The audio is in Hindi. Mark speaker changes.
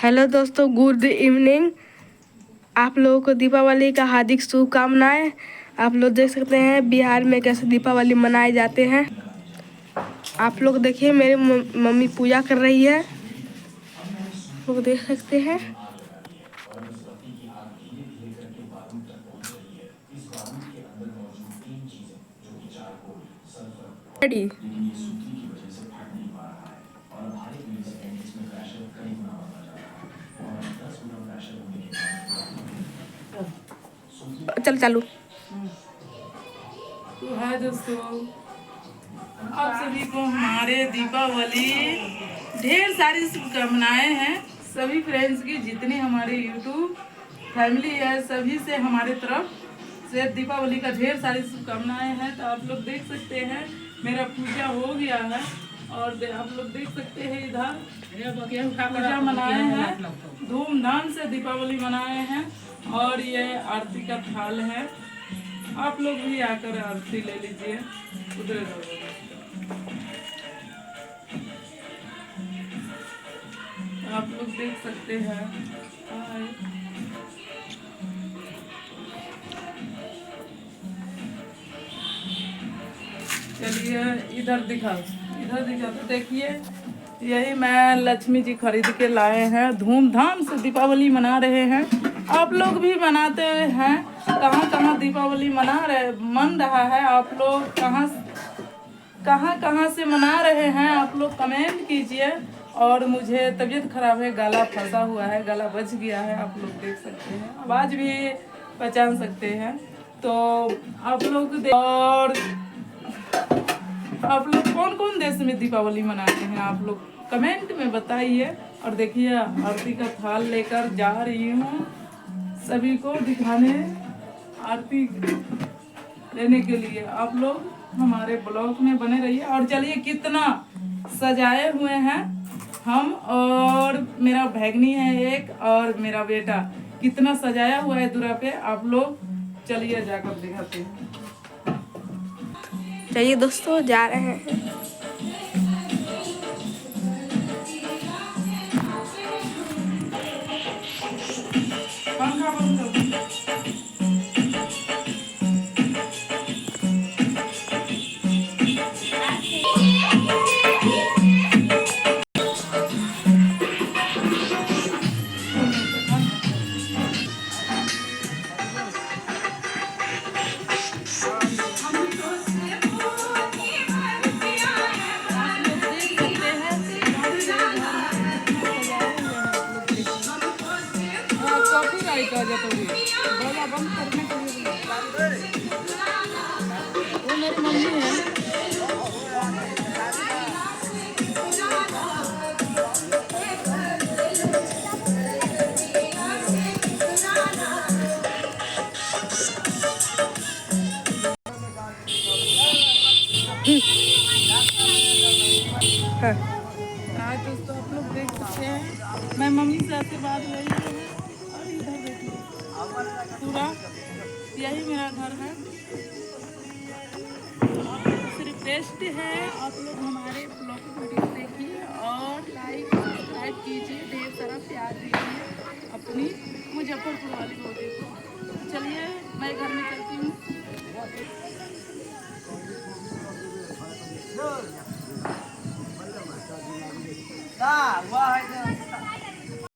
Speaker 1: हेलो दोस्तों, गुड इवनिंग। आप लोगों को दीपावली का हार्दिक शुभकामनाएं। आप लोग देख सकते हैं बिहार में कैसे दीपावली मनाए जाते हैं। आप लोग देखिए, मेरी मम्मी पूजा कर रही है, लोग देख सकते हैं। रेडी। चल चालू।
Speaker 2: तो है दोस्तों, आप सभी को हमारे दीपावली ढेर सारी शुभकामनाएं हैं। सभी फ्रेंड्स की, जितनी हमारे यूट्यूब फैमिली है, सभी से हमारे तरफ से दीपावली का ढेर सारी शुभकामनाएं हैं। तो आप लोग देख सकते हैं मेरा पूजा हो गया है और आप लोग देख सकते हैं इधर पूजा मनाए हैं, धूमधाम से दीपावली मनाए हैं। और ये आरती का थाल है, आप लोग भी आकर आरती ले लीजिए। उधर आप लोग देख सकते हैं। चलिए इधर दिखाओ, तो देखिए, यही मैं लक्ष्मी जी खरीद के लाए हैं। धूमधाम से दीपावली मना रहे हैं। आप लोग भी मनाते हैं। कहाँ कहाँ दीपावली मन रहा है, आप लोग कहाँ से मना रहे हैं, आप लोग कमेंट कीजिए। और मुझे तबीयत खराब है, गला फंसा हुआ है, गला बच गया है, आप लोग देख सकते हैं, आवाज़ भी पहचान सकते हैं। तो आप लोग और आप लोग कौन कौन देश में दीपावली मनाते हैं, आप लोग कमेंट में बताइए। और देखिए, आरती का थाल लेकर जा रही हूँ सभी को दिखाने, आरती लेने के लिए। आप लोग हमारे ब्लॉग में बने रहिए। और चलिए, कितना सजाए हुए हैं हम, और मेरा भैगनी है एक, और मेरा बेटा, कितना सजाया हुआ है दूरा पे। आप लोग चलिए जाकर दिखाते हैं।
Speaker 1: चलिए दोस्तों, जा रहे हैं।
Speaker 2: पंखा बंद करो। बंद करने के लिए वो मेरी मम्मी है। आज दोस्तों आप लोग देख सकते हैं, मैं मम्मी से आशीर्वाद ले रही हूँ। और इधर देखिए, पूरा यही मेरा घर है। आप लोग से रिक्वेस्ट है, आप लोग हमारे ब्लॉग वीडियो देखिए और लाइक सब्सक्राइब कीजिए, ढेर सारा प्यार दीजिए अपनी मुजफ्फरपुर वाली बॉडी को। चलिए मैं घर में चलती हूँ।